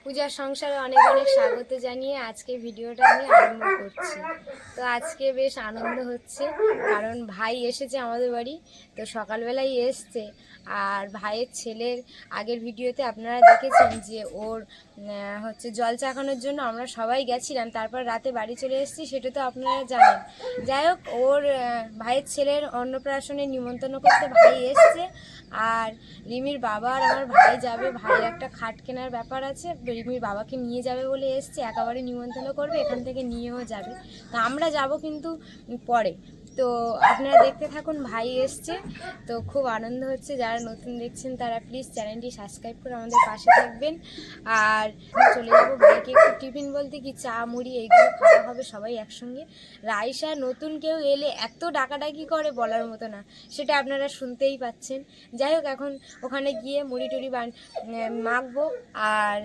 পূজার সংসারে অনেক অনেক স্বাগত জানিয়ে আজকে ভিডিওটা আমি আরম্ভ করছি। তো আজকে বেশ আনন্দ হচ্ছে, কারণ ভাই এসেছে আমাদের বাড়ি। তো সকালবেলাই এসছে, আর ভাইয়ের ছেলের আগের ভিডিওতে আপনারা দেখেছেন যে ওর হচ্ছে জল চাকানোর জন্য আমরা সবাই গেছিলাম, তারপর রাতে বাড়ি চলে এসেছি, সেটা তো আপনারা জানেন। যাই হোক, ওর ভাইয়ের ছেলের অন্নপ্রাশনে নিমন্ত্রণ করতে ভাই এসছে, আর রিমির বাবা আর আমার ভাই যাবে। ভাইয়ের একটা খাট কেনার ব্যাপার আছে, রিমির বাবাকে নিয়ে যাবে বলে এসছে, একেবারে নিমন্ত্রণ করবে, এখান থেকে নিয়েও যাবে। তা আমরা যাব কিন্তু পরে। তো আপনারা দেখতে থাকুন, ভাই এসছে, তো খুব আনন্দ হচ্ছে। যারা নতুন দেখছেন তারা প্লিজ চ্যানেলটি সাবস্ক্রাইব করে আমাদের পাশে থাকবেন। আর চলে যাবো, ভাইকে একটু টিফিন বলতে কি চা মুড়ি এইগুলো খাওয়া হবে সবাই একসঙ্গে। রাইসা নতুন কেউ এলে এত ডাকাডাকি করে বলার মতো না, সেটা আপনারা শুনতেই পাচ্ছেন। যাই হোক, এখন ওখানে গিয়ে মুড়ি টুড়ি মাখবো আর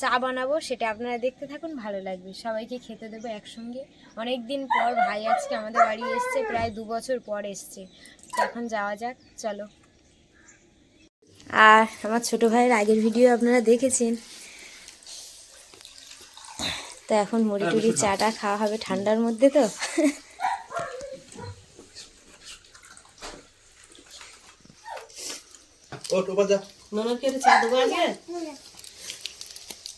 চা বানাবো, সেটা আপনারা দেখতে থাকুন, ভালো লাগবে। সবাইকে খেতে দেবো একসঙ্গে। অনেক দিন পর ভাই আজকে আমাদের বাড়ি এসছে, প্রায় 2 বছর পর এসছে। তো এখন যাওয়া যাক, চলো। আর আমার ছোট ভাইয়ের আগের ভিডিও আপনারা দেখেছেন। তো এখন মুড়ি টুড়ি চাটা খাওয়া হবে ঠান্ডার মধ্যে। তো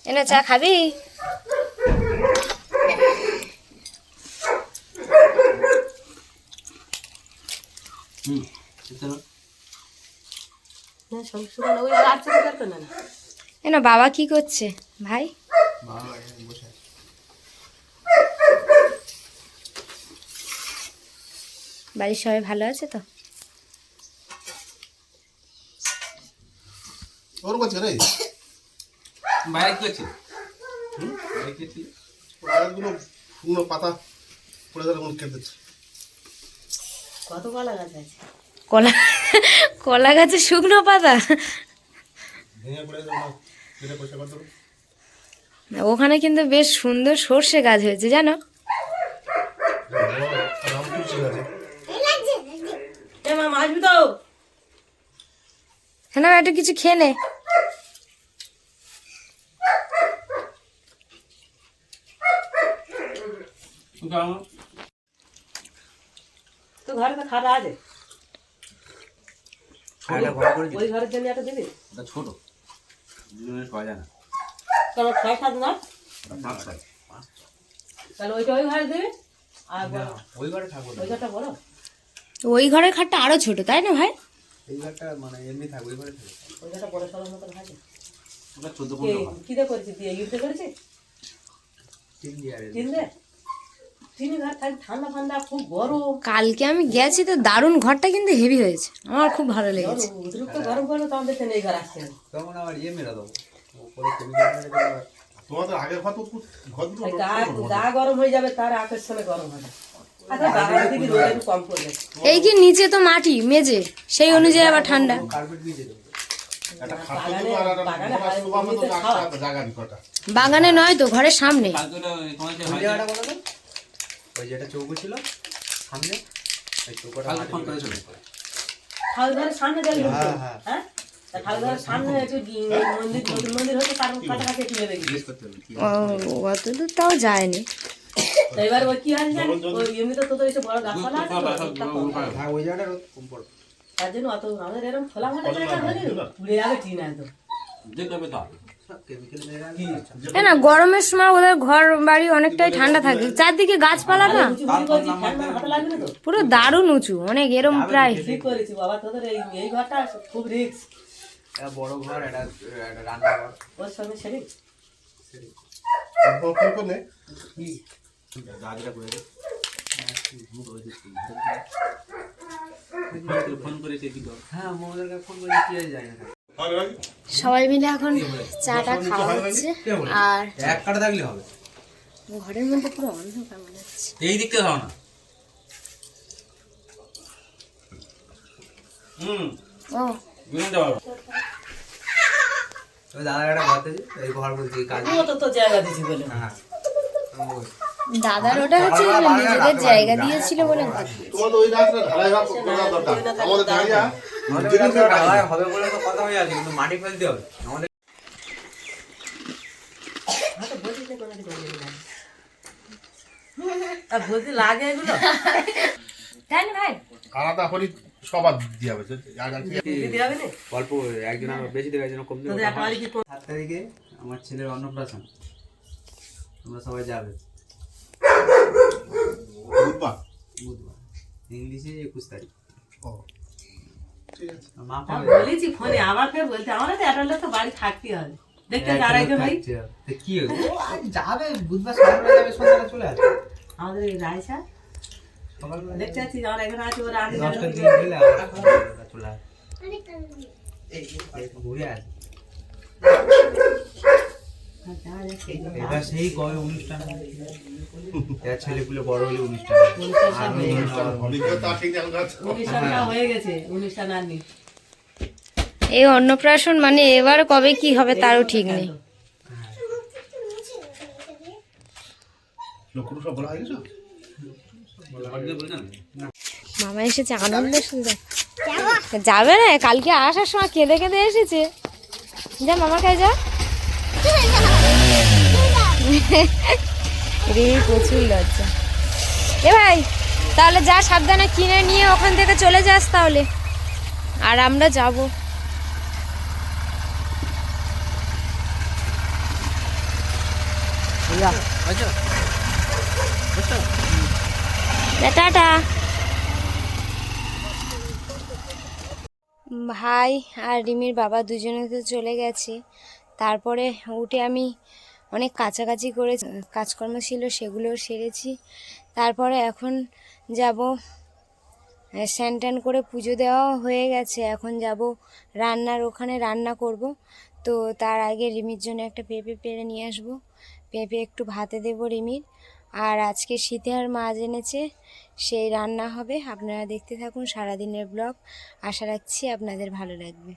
এনে চা খাবি? এনা বাবা কি করছে ভাই? বাড়ির সবাই ভালো আছে তো? ওর কাছে রে বাইরে কি আছে? গুলো শুকনো পাতা পড়ে গেলে কেটে দিচ্ছে। কত কলা গাছ আছে? কলা গাছে শুকনো পাতা ভেঙে পড়ে গেলে কেটে পয়সা কত? ওখানে কিন্তু বেশ সুন্দর সর্ষে গাছ হয়েছে জানো। হ্যাঁ, একটু কিছু খেয়ে নে। তো ঘরে তো খাওয়া আছে, ওই ঘরের জন্য একটা দেবে। ছোট দুজনের খাওয়া যায় না। তোমার 6-7 না, তাহলে ওইটা ওই ঘরে দেবে। আর ওই ঘরে থাকবো, ওই ঘরটা বড়, ওই ঘরের খাটটা আরো ছোট, তাই না ভাই? এই ঘরটা মানে এমনি থাকবে, ওই ঘরে থাকবে। ওই ঘরটা বড় সড়ো মতন আছে। ওটা 14-15 কি দিয়ে করেছে? দিয়ে ইউতে করেছে, তিন দিয়ে তিন দিয়ে। তিন ঘর খালি ঠান্ডা ঠান্ডা, খুব গরম। কালকে আমি গেছি তো, দারুণ ঘরটা কিন্তু হেভি হয়েছে, আমার খুব ভালো লেগেছে। অতিরিক্ত গরম গরম তো আমাদের এই ঘর আসছে না। তখন আবার মেরা দেবো উপরে কেমিক্যাল মেরে দেবো। তোমাদের আগের ঘর তো ঘর দুটো গা গরম হয়ে যাবে, তার আকর্ষণে গরম হবে। আচ্ছা, বাগানের দিকে রোদ একটু কম পড়বে। এই কি নিচে তো মাটি মেঝে, সেই অনুযায়ী আবার ঠান্ডা। কার্পেট দিয়ে দেবো। একটা খাট তো আর একটা সোফা মতো একটা জায়গা নি কটা। বাগানে নয় তো, ঘরের সামনে। ওই জায়গাটা বলো তো, ওই যেটা চৌকো ছিল সামনে, ওই চৌকোটা ফোন করে চলে ঠাকুরঘরের সামনে যাই, হ্যাঁ, ঠাকুরঘরের সামনে একটু মন্দির, নতুন মন্দির হচ্ছে, তার কাছাকাছি একটু নেবে। অত দূর তাও যায়নি। এবার ওই কি হয় জানি, ওই এমনিতে তো এসে বড় গাছপালা আছে, হ্যাঁ, ওই জায়গাটা রোদ কম পড়বে। তার জন্য অত আমাদের এরকম খোলা মাঠে জায়গা হলে পুড়ে যাবে টিন একদম। না, গরমের সময় ওদের ঘর বাড়ি অনেকটাই ঠান্ডা থাকে, চারদিকে গাছপালা না, পুরো দারুণ উঁচু, অনেক এরম প্রায়। ঠিক করেছি বাবা, তোদের এই ঘরটা খুব রিস্ক। একটা বড় ঘর, একটা রান্নাঘর, ওর সঙ্গে সেরে ফোন করে কি দাদিটা করে দে। ফোন করেছে কি? হ্যাঁ, মোবাইলকে ফোন করে কি যায় না। সবাই মিলে এখন চাটা খাওয়া হচ্ছে, আর এক কাটা থাকলে হবে। ঘরের মধ্যে পুরো অন্ধকার মনে হচ্ছে। এই দিকটা খাও না। ও দাদার একটা ঘর থেকে এই ঘর বলছি কাজ তো জায়গা দিয়েছি বলে। হ্যাঁ, দাদার ওটা হচ্ছে নিজেদের জায়গা দিয়েছিল বলে ঘর। তোমাদের ওই রাস্তা ঢালাই করা দরকার। আমাদের দাঁড়িয়ে হবে বলে তো কথা হয়ে আছে, কিন্তু মাটি ফেলতে হবে আমাদের। দিতে কোনো কিছু বলে না। আর বলতে লাগে এগুলো তাই না ভাই? আলাদা করে সবার দিয়ে হবে দিতে হবে না? অল্প একজন আমার বেশি দেবে একজন কম দেবে। তোদের একটা বাড়ি কি 7 তারিখে আমার ছেলের অন্নপ্রাশন, তোমরা সবাই যাবে। বুধবার। বুধবার, ইংলিশে 21 তারিখ। ও ঠিক আছে। মা আমি বলেছি ফোনে, আবার ফের বলতে আমাদের তো একটা লোক তো বাড়ি থাকতে হবে। দেখতে আড়াইজন ভাই কি হবে যাবে বুধবার সকালবেলা যাবে, সন্ধ্যাবেলা চলে আসবে। আমাদের এই রায়সা সকালবেলা দেখতে পাচ্ছি আমার এখানে আছে ওরা আগে 10টার দিকে গেলে আবার সকালবেলা চলে আসবে। ঘুরে আসবে। এবার সেই কবে অনুষ্ঠান এবার ছেলেপুলে বড় হলে অনুষ্ঠান অভিজ্ঞতা ঠিক আছে। অনুষ্ঠানটা হয়ে গেছে, অনুষ্ঠান আর নেই। এই অন্নপ্রাশন মানে এবার কবে কি হবে তারও ঠিক নেই। লোকগুলো সব বলা হয়ে গেছে? মামা এসেছে আনন্দ সুন্দর যাবে না, কালকে আসার সময় কেঁদে কেঁদে এসেছে। যা মামার কাছে যা। রিমির প্রচুর লজ্জা। এ ভাই তাহলে যা, সাবধানে কিনে নিয়ে ওখান থেকে চলে যাস তাহলে, আর আমরা যাব। টাটা। ভাই আর রিমির বাবা দুজনে তো চলে গেছে। তারপরে উঠে আমি অনেক কাছাকাছি করে কাজকর্ম ছিল সেগুলোও সেরেছি। তারপরে এখন যাব, স্নান টান করে পুজো দেওয়া হয়ে গেছে, এখন যাব রান্নার ওখানে রান্না করব। তো তার আগে রিমির জন্য একটা পেঁপে পেড়ে নিয়ে আসবো, পেঁপে একটু ভাতে দেব রিমির। আর আজকে শীতের মাছ এনেছে, সেই রান্না হবে। আপনারা দেখতে থাকুন সারাদিনের ব্লগ, আশা রাখছি আপনাদের ভালো লাগবে।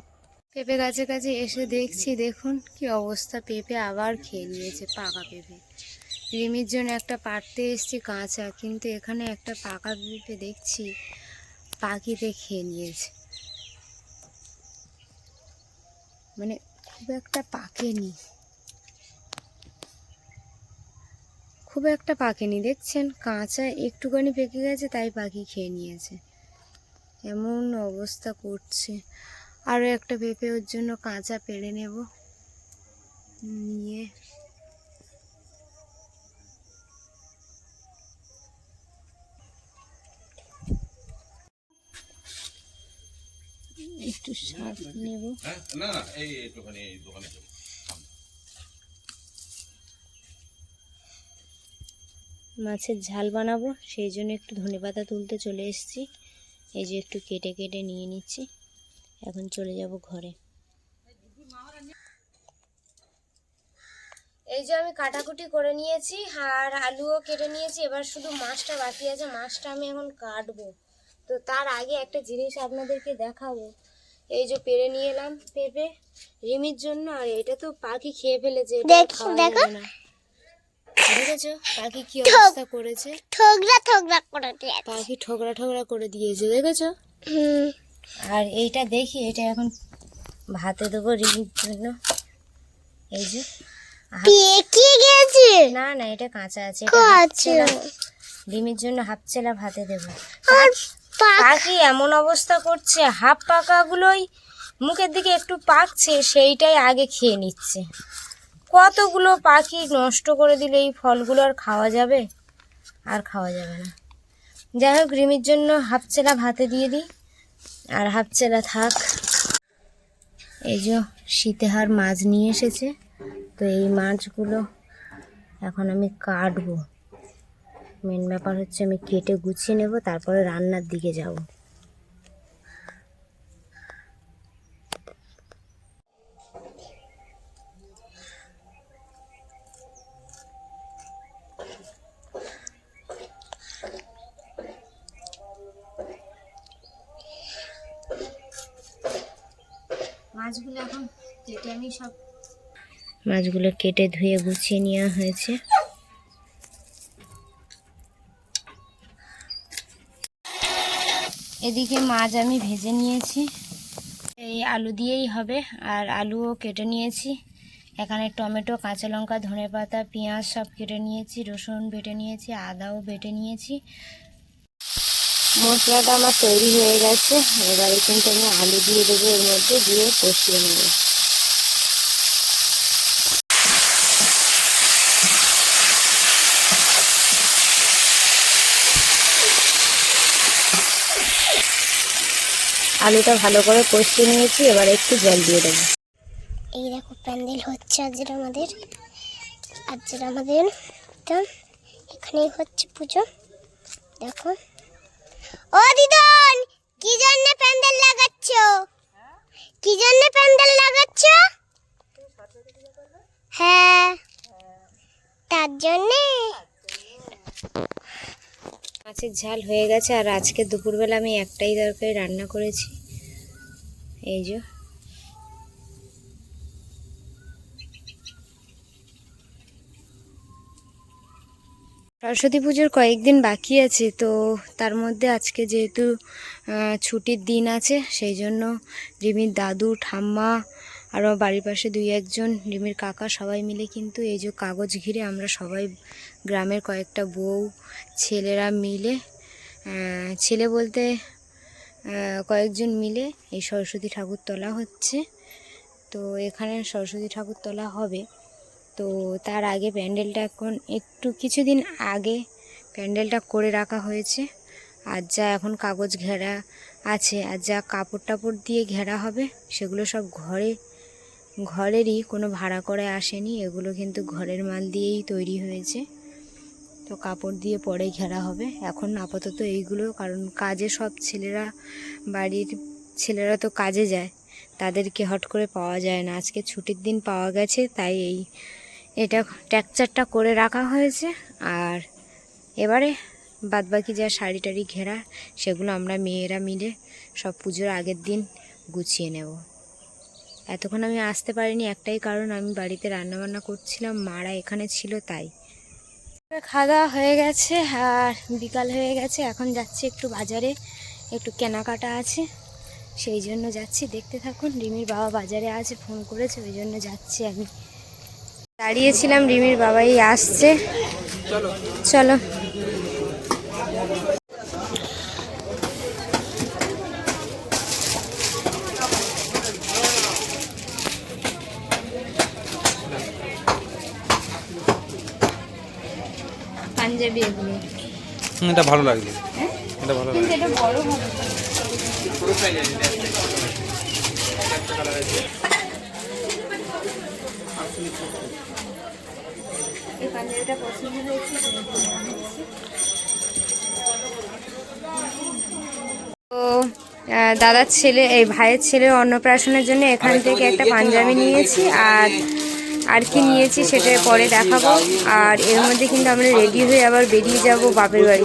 পেঁপে গাছে কাছে এসে দেখছি, দেখুন কি অবস্থা, পেঁপে আবার খেয়ে নিয়েছে, পাকা পেঁপে। রিমির জন্য একটা পাড়তে এসেছি কাঁচা, কিন্তু এখানে একটা পাকা পেঁপে দেখছি পাখিতে খেয়ে নিয়েছে, মানে খুব একটা পাকেনি, খুব একটা পাকেনি, দেখছেন কাঁচা একটুখানি পেকে গেছে তাই পাখি খেয়ে নিয়েছে, এমন অবস্থা করছে। আরও একটা পেঁপে ওর জন্য কাঁচা পেড়ে নেব, নিয়ে একটু শাক নেব। না না এই একটুখানি এই দোকানে চলো। মাছের ঝাল বানাবো, সেই জন্য একটু ধনেপাতা তুলতে চলে এসেছি। এই যে একটু কেটে কেটে নিয়ে নিচ্ছি, এখন চলে যাব ঘরে। এই যে আমি কাটাকুটি করে নিয়েছি আর আলুও কেটে নিয়েছি, এবার শুধু মাছটা বাকি আছে, মাছটা আমি এখন কাটবো। তো তার আগে একটা জিনিস আপনাদেরকে দেখাবো। এই যে পেড়ে নিয়ে এলাম পেঁপে রিমির জন্য, আর এটা তো পাখি খেয়ে ফেলেছে, এটা খাওয়া যাবে না। দেখেছো পাখি কি অবস্থা করেছে, পাখি ঠোকরা ঠোকরা করে দিয়েছে, দেখেছো? আর এইটা দেখি, এটা এখন ভাতে দেবো রিমির জন্য। এই যে না না এটা কাঁচা আছে, রিমির জন্য হাফ চেলা ভাতে দেবো। পাখি এমন অবস্থা করছে, হাফ পাকাগুলোই মুখের দিকে একটু পাকছে, সেইটাই আগে খেয়ে নিচ্ছে। কতগুলো পাখি নষ্ট করে দিলে এই ফলগুলো আর খাওয়া যাবে? আর খাওয়া যাবে না। যাই হোক রিমির জন্য হাফ চেলা ভাতে দিয়ে দিই, আর হাফ চেলা থাক। এই যে শীতেহার মাছ নিয়ে এসেছে, তো এই মাছগুলো এখন আমি কাটবো। মেন ব্যাপার হচ্ছে আমি কেটে গুছিয়ে নেব, তারপরে রান্নার দিকে যাব। মাছগুলো এখন কেটে আমি সব মাছগুলো কেটে ধুয়ে গুছিয়ে নেওয়া হয়েছে। এদিকে মাছ আমি ভেজে নিয়েছি, এই আলু দিয়েই হবে, আর আলুও কেটে নিয়েছি। এখানে টমেটো, কাঁচা লঙ্কা, ধনেপাতা, পেঁয়াজ সব কেটে নিয়েছি, রসুন বেটে নিয়েছি, আদাও বেটে নিয়েছি। মশলাটা আমার তৈরি হয়ে গেছে। এবারে কিন্তু আমি আলু দিয়ে দেবো, এর মধ্যে দিয়ে কষিয়ে নেব। আলুটা ভালো করে কষিয়ে নিয়েছি, এবার একটু জল দিয়ে দেবো। এই দেখো প্যান্ডেল হচ্ছে আজকের আমাদের তো এখানেই হচ্ছে পুজো। দেখো ও দিদন, কি জন্য প্যান্ডেল লাগাচ্ছ? কি জন্য প্যান্ডেল লাগাচ্ছ? হ্যাঁ, তার জন্যে। মাছের ঝাল হয়ে গেছে। আর আজকে দুপুরবেলা আমি একটাই তরকারি রান্না করেছি, এই যে। সরস্বতী পুজোর কয়েকদিন বাকি আছে, তো তার মধ্যে আজকে যেহেতু ছুটির দিন আছে, সেই জন্য রিমির দাদু, ঠাম্মা, আরও বাড়ির পাশে 2-1 রিমির কাকা সবাই মিলে কিন্তু এই যে কাগজ ঘিরে আমরা সবাই গ্রামের কয়েকটা বউ ছেলেরা মিলে, ছেলে বলতে কয়েকজন মিলে এই সরস্বতী ঠাকুর তোলা হচ্ছে। তো এখানে সরস্বতী ঠাকুর তোলা হবে। তো তার আগে প্যান্ডেলটা এখন একটু কিছুদিন আগে প্যান্ডেলটা করে রাখা হয়েছে। আর যা এখন কাগজ ঘেরা আছে আর যা কাপড় টাপড় দিয়ে ঘেরা হবে, সেগুলো সব ঘরেরই, কোনো ভাড়া করে আসেনি। এগুলো কিন্তু ঘরের মাল দিয়েই তৈরি হয়েছে। তো কাপড় দিয়ে পরে ঘেরা হবে। এখন আপাতত এইগুলো, কারণ কাজে সব ছেলেরা, বাড়ির ছেলেরা তো কাজে যায়, তাদেরকে হট করে পাওয়া যায় না। আজকে ছুটির দিন পাওয়া গেছে, তাই এটা টেক্সচারটা করে রাখা হয়েছে। আর এবারে বাদবাকি যা শাড়ি টাড়ি ঘেরা, সেগুলো আমরা মেয়েরা মিলে সব পুজোর আগের দিন গুছিয়ে নেব। এতক্ষণ আমি আসতে পারিনি, একটাই কারণ, আমি বাড়িতে রান্নাবান্না করছিলাম, মারা এখানে ছিল তাই। খাওয়া দাওয়া হয়ে গেছে আর বিকাল হয়ে গেছে। এখন যাচ্ছি একটু বাজারে, একটু কেনাকাটা আছে, সেই জন্য যাচ্ছি। দেখতে থাকুন। রিমির বাবা বাজারে আছে, ফোন করেছে, ওই জন্য যাচ্ছি। আমি দাঁড়িয়েছিলাম, রিমির বাবাই আসছে। চলো। পাঞ্জাবি এগুলো, এটা ভালো লাগছে, এটা ভালো লাগছে। এটা বড় হবে। এই পাঞ্জাবিটা পছন্দ হয়েছে। তো দাদার ছেলে, এই ভাইয়ের ছেলের অন্নপ্রাশনের জন্য এখান থেকে একটা পাঞ্জাবি নিয়েছি। আর কি নিয়েছি সেটা পরে দেখাবো। আর এর মধ্যে কিন্তু আমরা রেডি হয়ে আবার বেরিয়ে যাব বাপের বাড়ি।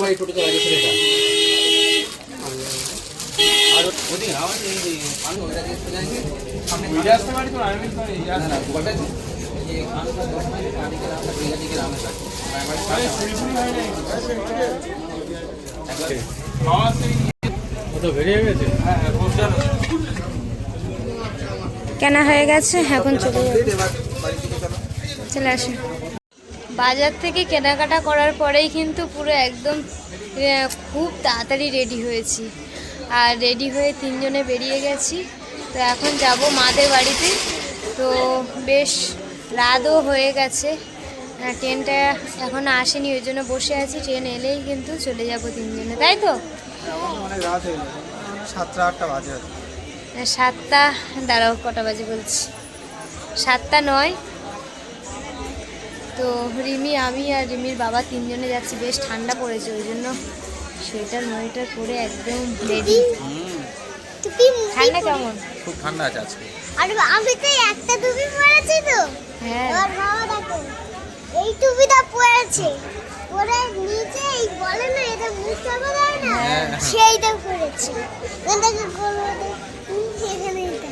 কেনা হয়ে গেছে, এখন চলে আসুন। বাজার থেকে কেনাকাটা করার পরেই কিন্তু পুরো একদম খুব তাড়াতাড়ি রেডি হয়েছি। আর রেডি হয়ে 3 জনে বেরিয়ে গেছি। তো এখন যাব মাদের বাড়িতে। তো বেশ রাতও হয়ে গেছে, ট্রেনটা এখনও আসেনি, ওই জন্য বসে আছি। ট্রেন এলেই কিন্তু চলে যাব 3 জনে, তাই তো? অনেক রাত হয়ে গেছে, 7টা-8টা বাজে। 7টা, দাঁড়াও কটা বাজে বলছি, 7টা 9। তো রিমি, আমি আর রিমির বাবা 3 জনে যাচ্ছি। বেশ ঠান্ডা পড়েছে, ওই জন্য সোয়েটার মোয়েটার পরে একদম রেডি। ঠান্ডা কেমন? খুব ঠান্ডা আছে আজকে। আর আমি তো একটা টুপি পরেছি তো। হ্যাঁ, আর বাবা দেখো এই টুপিটা পরেছে, পরে নিচে এই বলে না এটা মুখ চাপা দেয় না, সেইটা পরেছে। এটাকে বলবো এখানে এটা।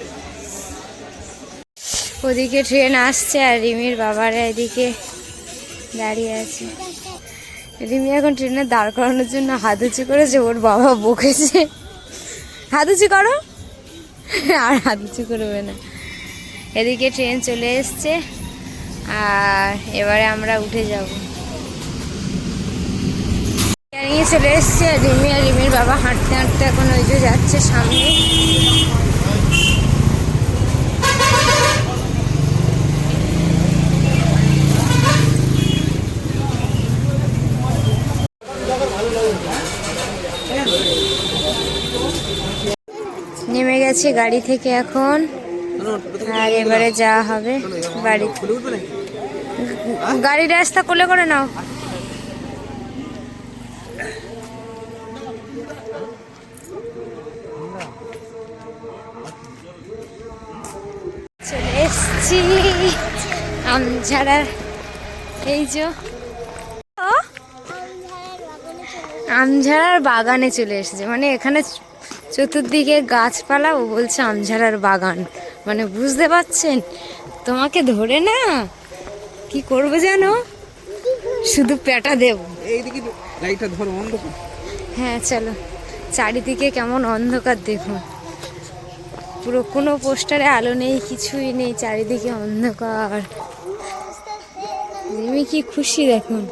ওদিকে ট্রেন আসছে আর রিমির বাবারা এদিকে দাঁড়িয়ে আছে। রিমি এখন ট্রেনে দাঁড় করানোর জন্য হাত উঁচু করেছে, ওর বাবা বকেছে হাত উঁচু করো, আর হাত উঁচু করবে না। এদিকে ট্রেন চলে এসছে আর এবারে আমরা উঠে যাব। নিয়ে চলে এসছে রিমি আর রিমির বাবা হাঁটতে হাঁটতে এখন ওই যে যাচ্ছে সামনে। নেমে গেছে গাড়ি থেকে এখন, আর এবারে যাওয়া হবে বাড়ি। গাড়ির রাস্তা কোলে করে নাও। চলে এসছি আমঝাড়ার, এই যে আমঝাড়ার বাগানে চলে এসেছে। মানে এখানে চতুর্দিকে গাছপালা, ও বলছে আমঝাড়ার বাগান। মানে বুঝতে পারছেন, তোমাকে ধরে না কি করবে জানো, শুধু পেটা দেব। হ্যাঁ চলো, চারিদিকে কেমন অন্ধকার দেখুন, পুরো কোনো পোস্টারে আলো নেই, কিছুই নেই, চারিদিকে অন্ধকার। রিমি কি খুশি দেখুন,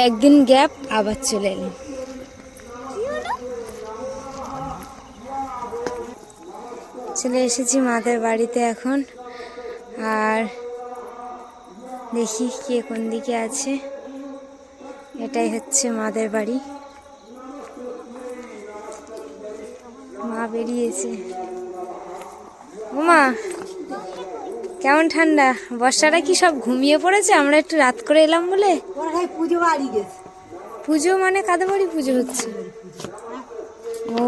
একদিন গ্যাপ আবার চলে এলাম। চলে এসেছি মাদের বাড়িতে এখন, আর দেখি কে কোন দিকে আছে। এটাই হচ্ছে মাদের বাড়ি। মা বেরিয়েছে। ওমা কেমন ঠান্ডা, বর্ষাটা কি সব ঘুমিয়ে পড়েছে? আমরা একটু রাত করে এলাম বলে। পুজো বাড়ি গেছে। পুজো মানে কাদের বাড়ি পুজো হচ্ছে? ও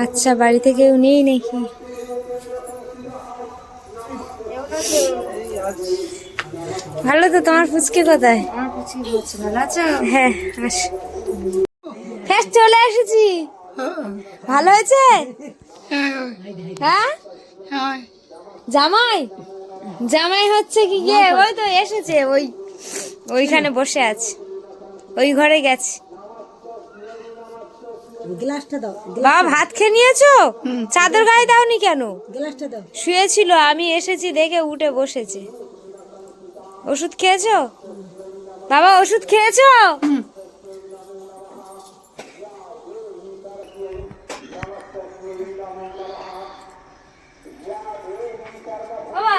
আচ্ছা, বাড়িতে কেউ নেই নাকি? ভালো তো, তোমার পুচকে কোথায়? হ্যাঁ আস, হ্যাঁ চলে এসেছি। ভালো হয়েছে? হ্যাঁ জামাই, জামাই হচ্ছে কি গিয়ে ওই তো এসেছে, ওইখানে বসে আছে, ওই ঘরে গেছে। গ্লাসটা দাও। বাবা ভাত খেয়ে নিয়েছো? চাদর গায়ে দাওনি কেন? গ্লাসটা দাও। শুয়েছিল, আমি এসেছি দেখে উঠে বসেছে। ওষুধ খেয়েছো বাবা? ওষুধ খেয়েছো? বাবা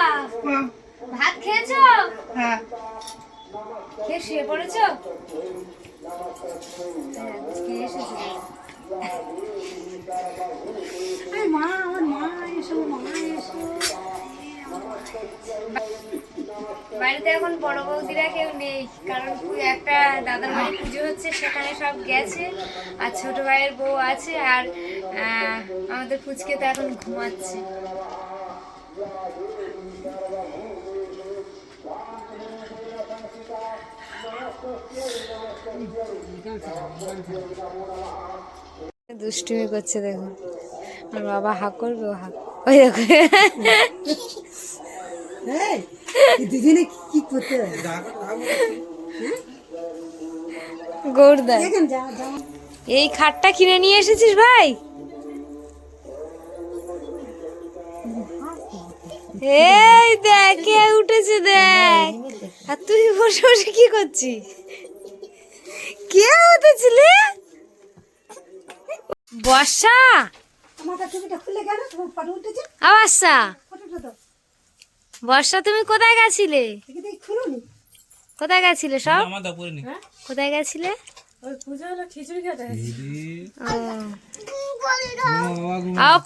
ভাত খেয়েছো? হ্যাঁ। খেয়ে শুয়ে পড়েছো? খেয়ে এসেছি। বাড়িতে এখন বড় বৌদিরা কেউ নেই, কারণ একটা দাদার বাড়ি পুজো হচ্ছে, সেখানে সব গেছে, আর ছোট ভাইয়ের বউ আছে, আর আমাদের পুচকে তো এখন ঘুমাচ্ছে। দুষ্টুমি করছে দেখুন, আর বাবা হাঁক করবে, ও হাঁক, ওই দেখো দুজনে কি করতে গৌরদা। এই খাটটা কিনে নিয়ে এসেছিস ভাই? এই দেখ কে উঠেছে দেখ, আর তুই বসে বসে কি করছিস? কে উঠেছিলি? বর্ষা, বর্ষা, বর্ষা তুমি কোথায় গেছিলে? কোথায় গেছিলে সব? কোথায় গেছিলে?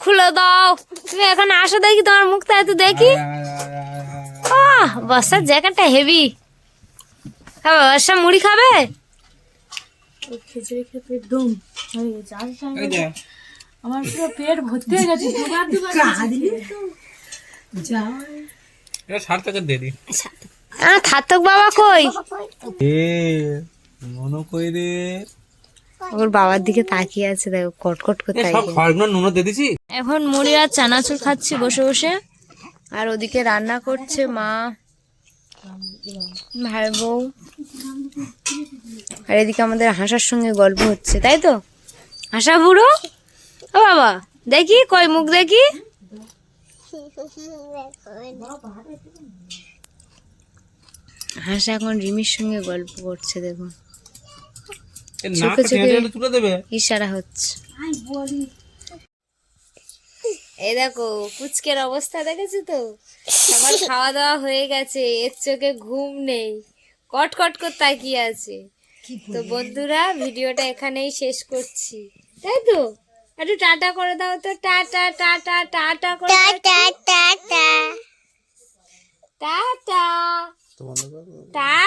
খুলে দাও, তুমি এখন আসো দেখি, তোমার মুখটা একটু দেখি। বর্ষার জ্যাকেটটা হেভি। বর্ষা মুড়ি খাবে? খিচুড়ি খেয়ে পেট দম হয়ে গেছে। আমার পুরো পেট ভর্তি হয়ে গেছে। থার্থক বাবা কই? মনো কই রে? ওর বাবার দিকে তাকিয়ে আছে, দেখো কটকট করে তাকিয়ে। এখন মুড়ি আর চানাচুর খাচ্ছি বসে বসে, আর ওদিকে রান্না করছে মা, ভাই বউ, আর এদিকে আমাদের হাসার সঙ্গে গল্প হচ্ছে, তাই তো? হাসা বুড়ো, ও বাবা দেখি কই মুখ দেখি, হাঁস এখন রিমির সঙ্গে গল্প করছে, দেখুন নাকটা টেনে টেনে তুলে দেবে। ইশারা হচ্ছে। এই দেখো পুচকের অবস্থা দেখেছো তো, সবার খাওয়া দাওয়া হয়ে গেছে, এর চোখে ঘুম নেই, কট কট করে তাকিয়ে আছে। তো বন্ধুরা ভিডিওটা এখানেই শেষ করছি, তাই তো? একটু টাটা করে দাও তো, টাটা টাটা টাটা করে দাও। টাটা টাটা টাটা তো বন্ধ করো। টাটা।